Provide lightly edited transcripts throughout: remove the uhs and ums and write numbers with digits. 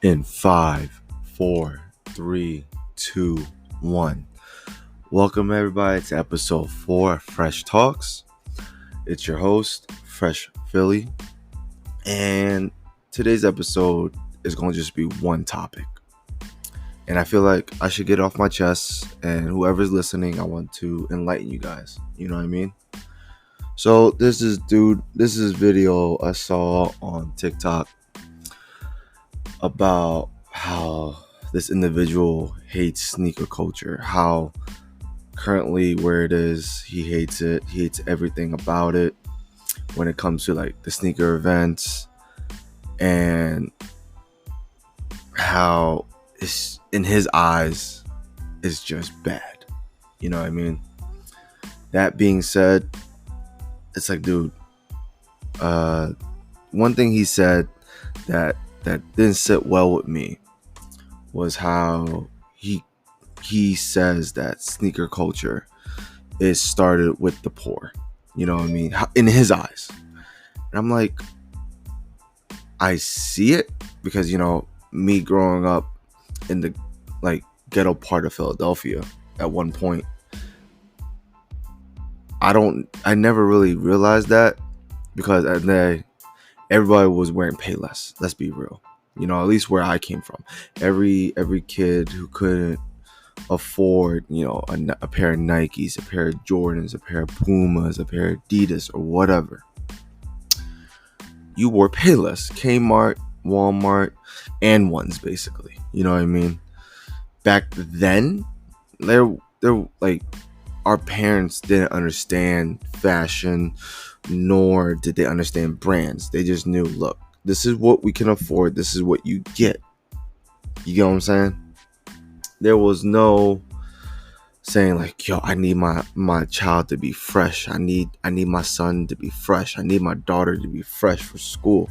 In 5, 4, 3, 2, 1. Welcome everybody to episode 4 of Fresh Talks. It's your host, Fresh Philly. And today's episode is going to just be one topic. And I feel like I should get it off my chest. And whoever's listening, I want to enlighten you guys. You know what I mean? So this is video I saw on TikTok about how this individual hates sneaker culture, how currently where it is, he hates it. He hates everything about it when it comes to like the sneaker events, and how it's in his eyes is just bad. You know what I mean? That being said, it's like, dude, one thing he said that didn't sit well with me was how he says that sneaker culture is started with the poor. You know what I mean? In his eyes. And I'm like, I see it because, me growing up in the like ghetto part of Philadelphia at one point, I never really realized that because everybody was wearing Payless. Let's be real. At least where I came from, every kid who couldn't afford, a pair of Nikes, a pair of Jordans, a pair of Pumas, a pair of Adidas, or whatever, you wore Payless, Kmart, Walmart, and ones basically. You know what I mean? Back then, they're like, our parents didn't understand fashion, nor did they understand brands. They just knew, look, this is what we can afford. This is what you get. You get what I'm saying? There was no saying like, yo, I need my child to be fresh. I need my son to be fresh. I need my daughter to be fresh for school.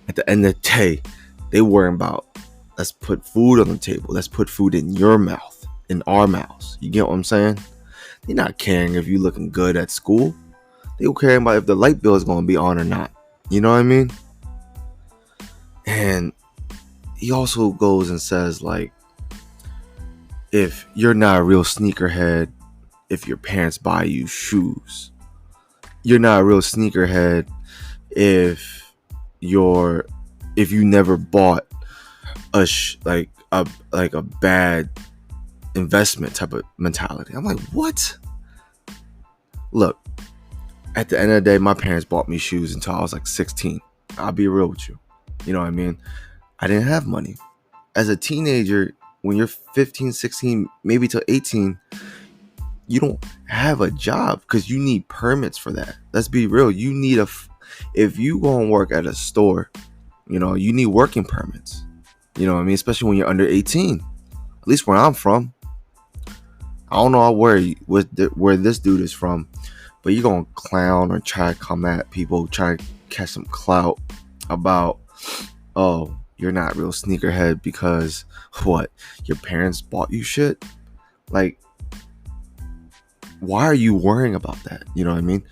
At the end of the day, they worrying about, let's put food on the table. Let's put food in your mouth, in our mouths. You get what I'm saying? They're not caring if you looking good at school. They were caring about if the light bill is going to be on or not. You know what I mean? And he also goes and says, like, if you're not a real sneakerhead, if your parents buy you shoes, you're not a real sneakerhead if you never bought a bad investment type of mentality. I'm like, what? Look, at the end of the day, my parents bought me shoes until I was like 16. I'll be real with you. You know what I mean? I didn't have money. As a teenager, when you're 15, 16, maybe till 18, you don't have a job because you need permits for that. Let's be real. You need if you go and work at a store, you need working permits. You know what I mean? Especially when you're under 18. At least where I'm from. I don't know where this dude is from, but you're going to clown or try to come at people, try to catch some clout about, oh, you're not real sneakerhead because what? Your parents bought you shit? Like, why are you worrying about that? You know what I mean?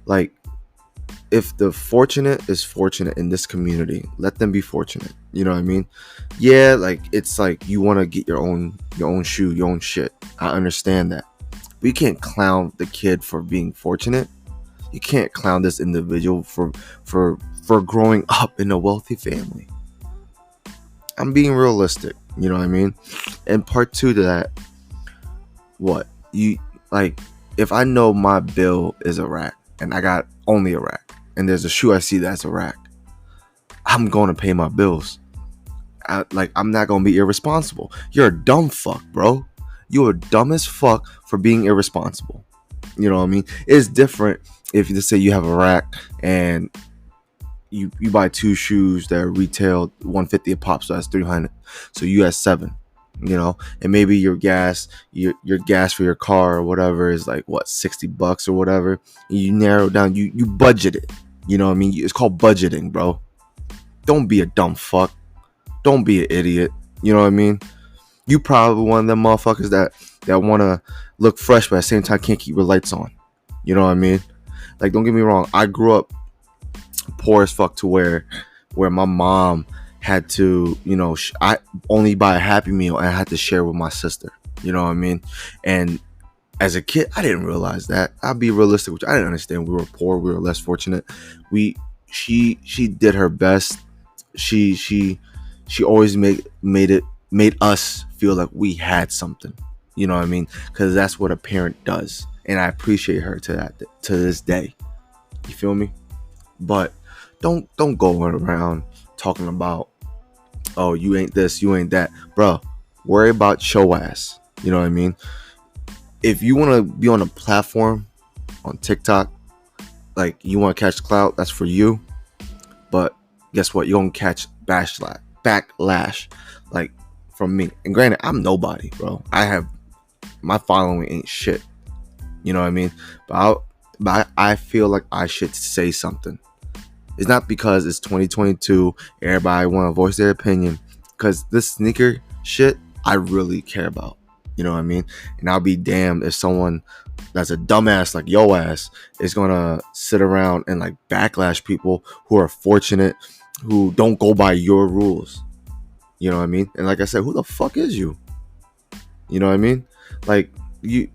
Like, if the fortunate is fortunate in this community, let them be fortunate. You know what I mean? Yeah, like, it's like you want to get your own shoe, your own shit. I understand that. But you can't clown the kid for being fortunate. You can't clown this individual for growing up in a wealthy family. I'm being realistic. You know what I mean? And part two to that, what? You, like, if I know my bill is a rack and I got only a rack, and there's a shoe I see that's a rack, I'm going to pay my bills. I'm not going to be irresponsible. You're a dumb fuck, bro. You're dumb as fuck for being irresponsible. You know what I mean? It's different if you just say you have a rack and you buy two shoes that are retailed $150 a pop, so that's $300. So you have $7. And maybe your gas for your car or whatever is like what, $60 or whatever. And you narrow down, you budget it. You know what I mean? It's called budgeting, bro. Don't be a dumb fuck. Don't be an idiot. You know what I mean? You probably one of them motherfuckers that want to look fresh, but at the same time can't keep your lights on. You know what I mean? Like, don't get me wrong. I grew up poor as fuck to where my mom had to, I only buy a Happy Meal and I had to share with my sister. You know what I mean? And as a kid, I didn't realize that. I'll be realistic, which I didn't understand. We were poor. We were less fortunate. She did her best. She always made us feel like we had something. You know what I mean? Because that's what a parent does, and I appreciate her to this day. You feel me? But don't go around talking about, oh, you ain't this, you ain't that, bro. Worry about your ass. You know what I mean? If you want to be on a platform on TikTok, like you want to catch clout, that's for you. But guess what? You're gonna catch backlash, like from me. And granted, I'm nobody, bro. My following ain't shit. You know what I mean? But I feel like I should say something. It's not because it's 2022. Everybody want to voice their opinion. Because this sneaker shit, I really care about. You know what I mean? And I'll be damned if someone that's a dumbass like yo ass is gonna sit around and like backlash people who are fortunate, who don't go by your rules. You know what I mean? And like I said, who the fuck is you? You know what I mean? Like you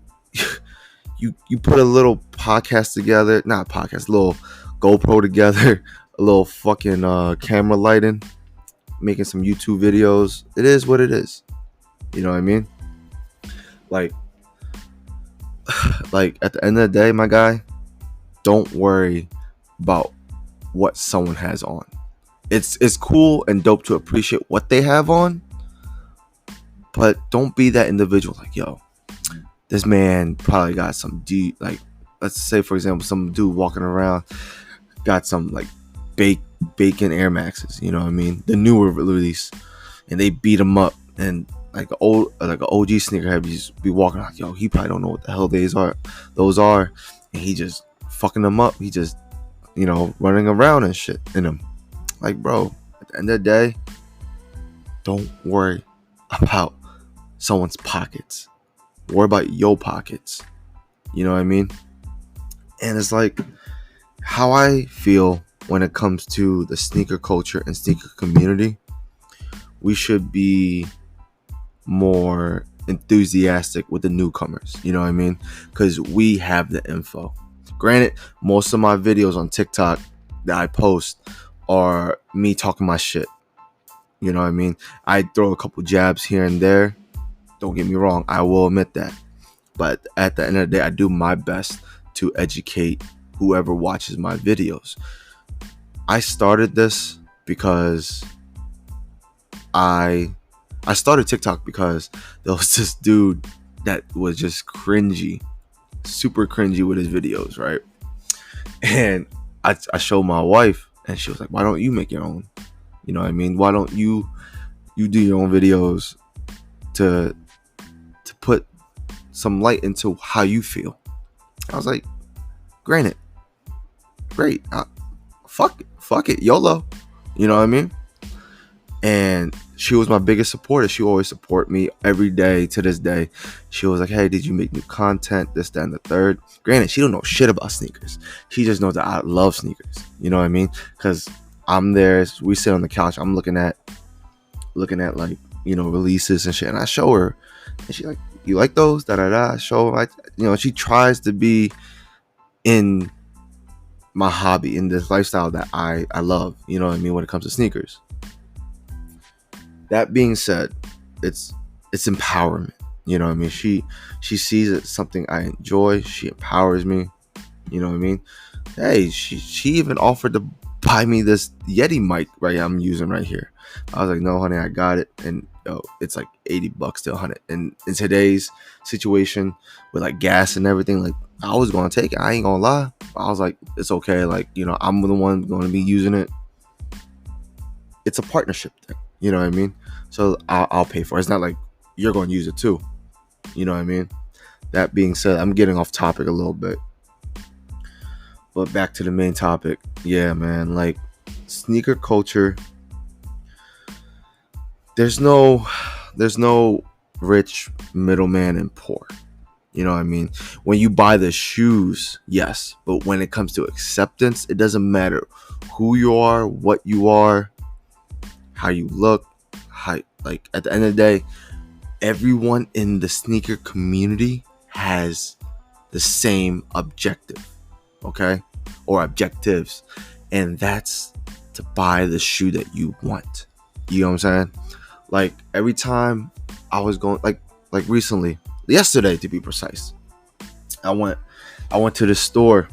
you put a little podcast together, not podcast, a little GoPro together, a little fucking camera lighting, making some YouTube videos. It is what it is. You know what I mean? Like at the end of the day, my guy, don't worry about what someone has on. It's cool and dope to appreciate what they have on, but don't be that individual like, yo, this man probably got some like, let's say for example, some dude walking around got some like bacon Air Maxes, you know what I mean, the newer release, and they beat him up, and like an OG sneakerhead be walking like, yo, he probably don't know what the hell those are, and he just fucking them up. He just, running around and shit in them. Like, bro, at the end of the day, don't worry about someone's pockets. Worry about your pockets. You know what I mean? And it's like how I feel when it comes to the sneaker culture and sneaker community. We should be more enthusiastic with the newcomers. You know what I mean? Because we have the info. Granted, most of my videos on TikTok that I post are me talking my shit. You know what I mean? I throw a couple jabs here and there. Don't get me wrong, I will admit that. But at the end of the day, I do my best to educate whoever watches my videos. I started this because I started TikTok because there was this dude that was just cringy, super cringy with his videos, right? And I showed my wife, and she was like, why don't you make your own? You know what I mean? Why don't you do your own videos to put some light into how you feel? I was like, granted, great. Fuck it, YOLO. You know what I mean? And she was my biggest supporter. She always support me every day to this day. She was like, hey, did you make new content? This, that, and the third. Granted, she don't know shit about sneakers. She just knows that I love sneakers. You know what I mean? Because I'm there. We sit on the couch. I'm looking at like, releases and shit. And I show her. And she like, you like those? Da-da-da. I show her. She tries to be in my hobby, in this lifestyle that I love. You know what I mean? When it comes to sneakers. That being said, it's empowerment. You know what I mean? She sees it something I enjoy. She empowers me. You know what I mean? Hey, she even offered to buy me this Yeti mic I'm using right here. I was like, no, honey, I got it. And it's like $80 to $100. And in today's situation with like gas and everything, like I was gonna take it. I ain't gonna lie. I was like, it's okay. Like, I'm the one gonna be using it. It's a partnership thing. You know what I mean? So I'll pay for it. It's not like you're going to use it too. You know what I mean? That being said, I'm getting off topic a little bit. But back to the main topic. Yeah, man. Like, sneaker culture. There's no rich, middleman, and poor. You know what I mean? When you buy the shoes, yes. But when it comes to acceptance, it doesn't matter who you are, what you are. how you look, how, like, at the end of the day, everyone in the sneaker community has the same objective, okay? Or objectives. And that's to buy the shoe that you want. You know what I'm saying? Like, every time I was going, like recently, yesterday to be precise, I went to the store,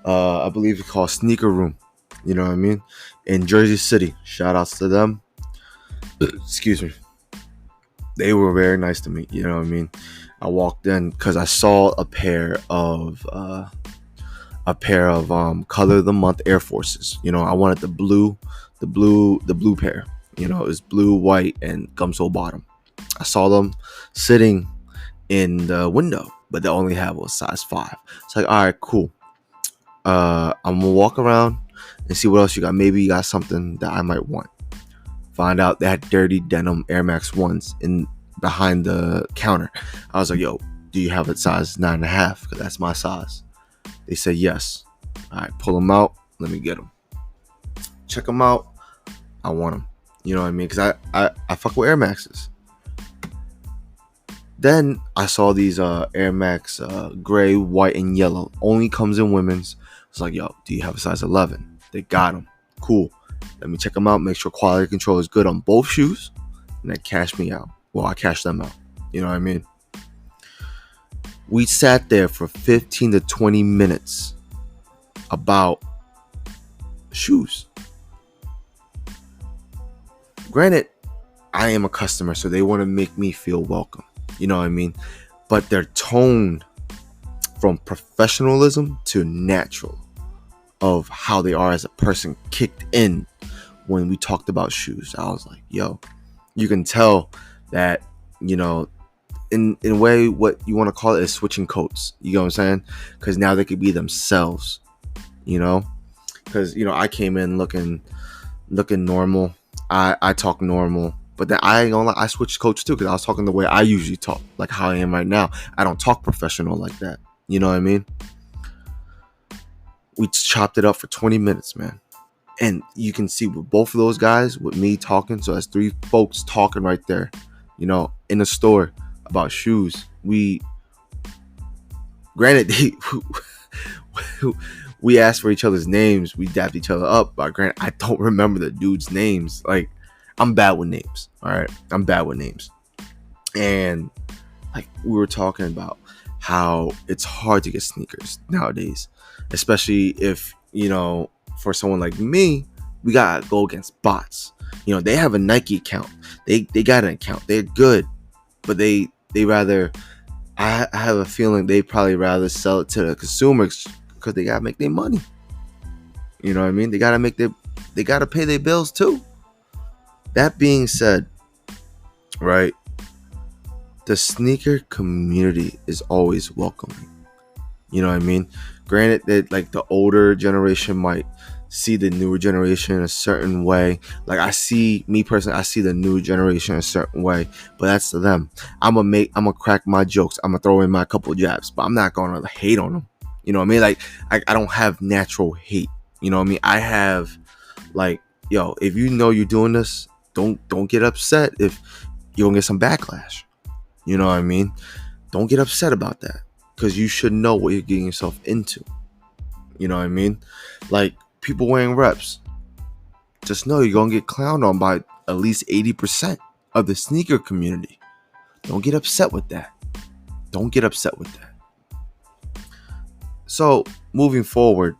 I believe it's called Sneaker Room, you know what I mean, in Jersey City. Shout outs to them. Excuse me. They were very nice to me, you know what I mean. I walked in because I saw a pair of color of the month Air Forces. You know, I wanted the blue pair. You know, it's blue, white, and gum sole bottom. I saw them sitting in the window, but they only have a size 5. It's like, all right, cool. I'm gonna walk around and see what else you got. Maybe you got something that I might want. Find out they had dirty denim Air Max 1s in behind the counter. I was like, yo, do you have a size 9.5? Because that's my size. They said yes. All right, pull them out. Let me get them. Check them out. I want them. You know what I mean? Because I fuck with Air Maxes. Then I saw these Air Max gray, white, and yellow. Only comes in women's. It's like, yo, do you have a size 11? They got them. Cool. Let me check them out. Make sure quality control is good on both shoes. And then cash me out. Well, I cashed them out. You know what I mean? We sat there for 15 to 20 minutes about shoes. Granted, I am a customer, so they want to make me feel welcome. You know what I mean? But their tone from professionalism to natural of how they are as a person kicked in when we talked about shoes. I was like, yo, you can tell that, you know, in a way, what you want to call it is switching coats. You know what I'm saying? Because now they could be themselves, you know? Because, you know, I came in looking normal. I talk normal. But then I ain't gonna lie, I switched coats too, because I was talking the way I usually talk, like how I am right now. I don't talk professional like that. You know what I mean? We chopped it up for 20 minutes, man. And you can see with both of those guys, with me talking, so that's 3 folks talking right there, you know, in the store about shoes. Granted, we asked for each other's names. We dapped each other up. But granted, I don't remember the dude's names. Like, I'm bad with names. All right. I'm bad with names. And like, we were talking about how it's hard to get sneakers nowadays, especially if, you know, for someone like me, we gotta go against bots. You know, they have a Nike account. They got an account. They're good, but they rather. I have a feeling they probably rather sell it to the consumers because they gotta make their money. You know what I mean? They gotta pay their bills too. That being said, right, the sneaker community is always welcoming. You know what I mean? Granted that like the older generation might see the newer generation a certain way. Like I see the new generation a certain way, but that's to them. I'm gonna crack my jokes. I'm gonna throw in my couple jabs, but I'm not gonna hate on them. You know what I mean? Like I don't have natural hate. You know what I mean? I have like, yo, if you know you're doing this, don't get upset if you're gonna get some backlash. You know what I mean? Don't get upset about that, because you should know what you're getting yourself into. You know what I mean? Like people wearing reps, just know you're gonna get clowned on by at least 80% of the sneaker community. Don't get upset with that. Don't get upset with that. So moving forward,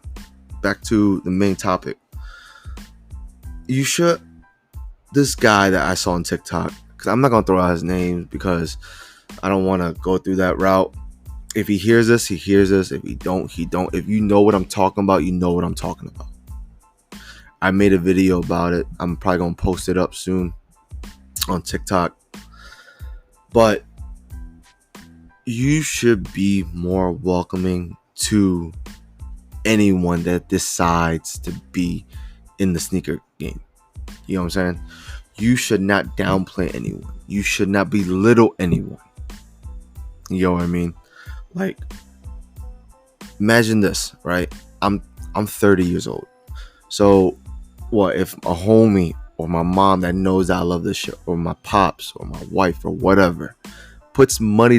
back to the main topic. This guy that I saw on TikTok, because I'm not gonna throw out his name because I don't want to go through that route. If he hears this, he hears this. If he don't, he don't. If you know what I'm talking about, you know what I'm talking about. I made a video about it. I'm probably gonna post it up soon on TikTok. But you should be more welcoming to anyone that decides to be in the sneaker game. You know what I'm saying? You should not downplay anyone. You should not belittle anyone. You know what I mean? Like, imagine this, right? I'm 30 years old. So what if a homie or my mom that knows I love this shit, or my pops or my wife or whatever, puts money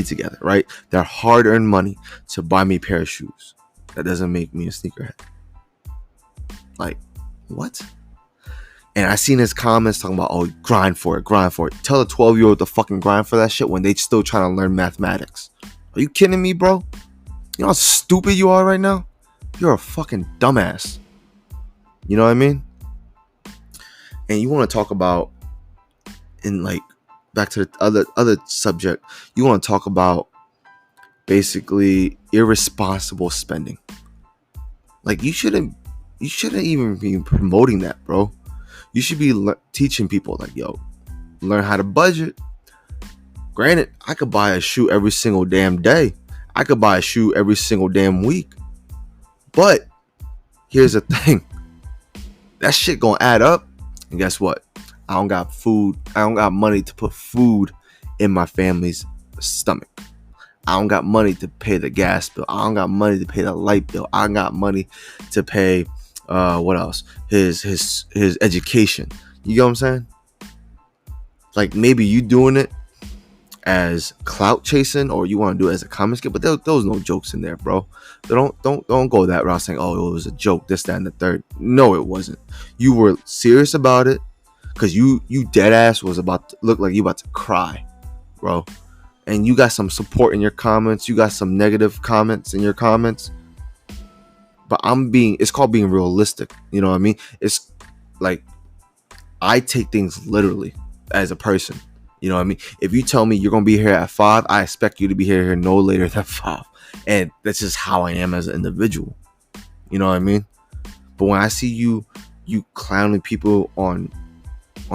together, right? Their hard-earned money to buy me a pair of shoes. That doesn't make me a sneakerhead. Like, what? And I seen his comments talking about, oh, grind for it. Tell a 12-year-old to fucking grind for that shit when they still trying to learn mathematics. Are you kidding me, bro? You know how stupid you are right now? You're a fucking dumbass. You know what I mean? And you want to talk about, in like, back to the other subject, you want to talk about basically irresponsible spending. Like, you shouldn't even be promoting that, bro. You should be teaching people, like, yo, learn how to budget. Granted, I could buy a shoe every single damn day. I could buy a shoe every single damn week. But here's the thing. That shit gonna add up. And guess what? I don't got food. I don't got money to put food in my family's stomach. I don't got money to pay the gas bill. I don't got money to pay the light bill. I don't got money to pay what else? His education. You know what I'm saying? Like, maybe you doing it as clout chasing, or you want to do it as a comic skit, but there was no jokes in there, bro. Don't go that route saying, oh, it was a joke, this, that, and the third. No, it wasn't. You were serious about it, because you dead ass was about to look like you about to cry, bro. And you got some support in your comments. You got some negative comments in your comments. But it's called being realistic. You know what I mean? It's like, I take things literally as a person. You know what I mean? If you tell me you're going to be here at 5, I expect you to be here no later than 5. And that's just how I am as an individual. You know what I mean? But when I see you clowning people on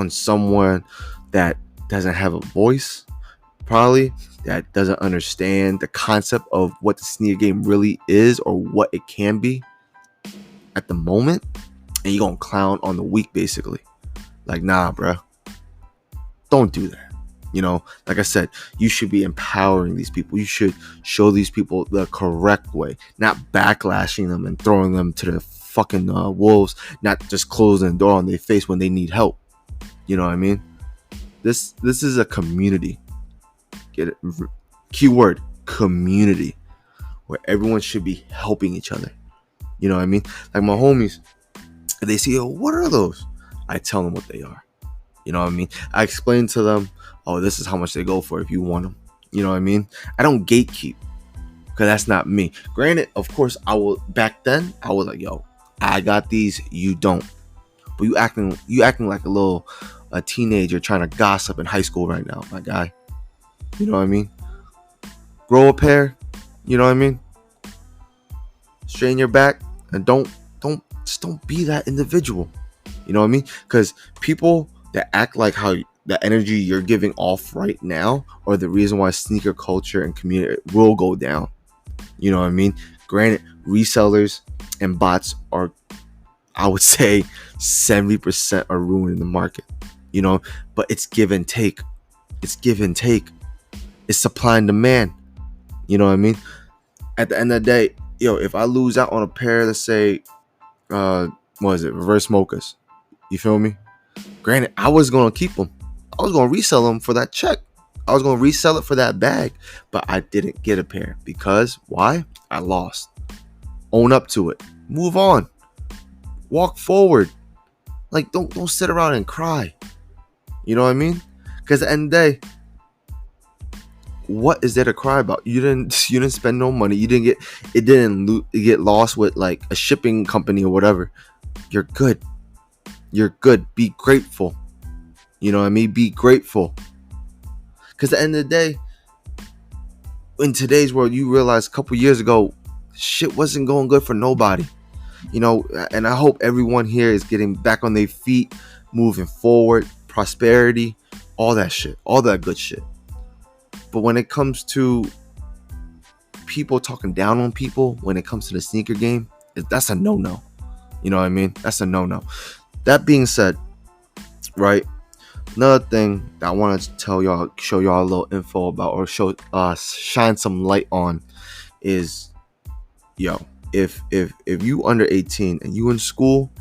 someone that doesn't have a voice, probably, that doesn't understand the concept of what the sneaker game really is or what it can be at the moment, and you're going to clown on the weak, basically. Like, nah, bro. Don't do that. You know, like I said, you should be empowering these people. You should show these people the correct way, not backlashing them and throwing them to the fucking wolves, not just closing the door on their face when they need help. You know what I mean? This is a community. Get it? Keyword, community, where everyone should be helping each other. You know what I mean? Like, my homies, if they see, oh, what are those? I tell them what they are. You know what I mean? I explain to them, oh, this is how much they go for if you want them. You know what I mean? I don't gatekeep, because that's not me. Granted, of course, back then, I was like, yo, I got these, you don't. But you acting like a teenager trying to gossip in high school right now, my guy. You know what I mean? Grow a pair. You know what I mean? Straighten your back, and don't be that individual. You know what I mean? Because people that act like how the energy you're giving off right now are the reason why sneaker culture and community will go down. You know what I mean? Granted, resellers and bots are, I would say, 70% are ruining the market. You know, but it's give and take. It's give and take. It's supply and demand. You know what I mean? At the end of the day, yo, if I lose out on a pair, let's say, reverse mochas. You feel me? Granted, I was going to keep them. I was going to resell them for that check. I was going to resell it for that bag. But I didn't get a pair. Because, why? I lost. Own up to it. Move on. Walk forward. Like, don't sit around and cry. You know what I mean? Because at the end of the day, what is there to cry about? You didn't spend no money. It didn't get lost with like a shipping company or whatever. You're good. You're good. Be grateful. You know what I mean? Be grateful. Because at the end of the day, in today's world, you realize a couple years ago, shit wasn't going good for nobody. You know, and I hope everyone here is getting back on their feet, moving forward, prosperity, all that shit, all that good shit. But when it comes to people talking down on people, when it comes to the sneaker game, that's a no-no. You know what I mean? That's a no-no. That being said, right, another thing that I wanted to show y'all a little info about, or shine some light on, is, yo, if you under 18 and you in school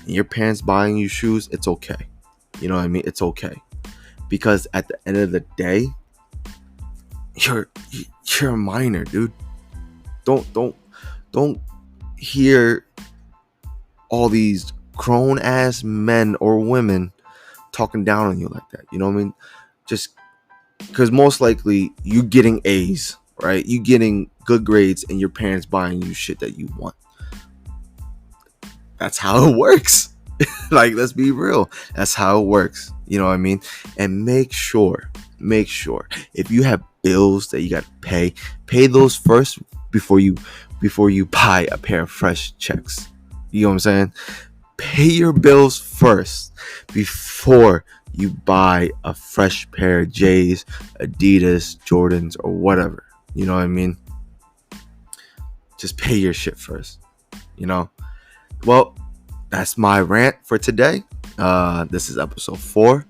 and your parents buying you shoes, it's okay. You know what I mean? It's okay. Because at the end of the day, you're you're a minor, dude. Don't hear all these grown ass men or women talking down on you like that. You know what I mean? Just because most likely you getting A's, right? You getting good grades and your parents buying you shit that you want. That's how it works. Like, let's be real. That's how it works. You know what I mean? And make sure if you have bills that you got to pay those first before you buy a pair of fresh checks. You know what I'm saying? Pay your bills first before you buy a fresh pair of J's, Adidas, Jordans, or whatever. You know what I mean? Just pay your shit first. You know? Well, that's my rant for today. This is episode 4.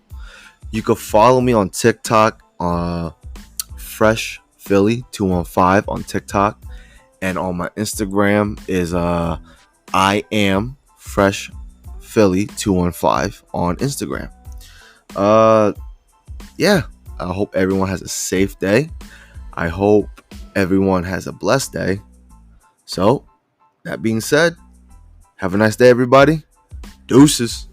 You can follow me on TikTok, Fresh Philly 215 on TikTok, and on my Instagram is I am Fresh Philly 215 on Instagram. Yeah, I hope everyone has a safe day. I hope everyone has a blessed day. So, that being said, have a nice day, everybody. Deuces.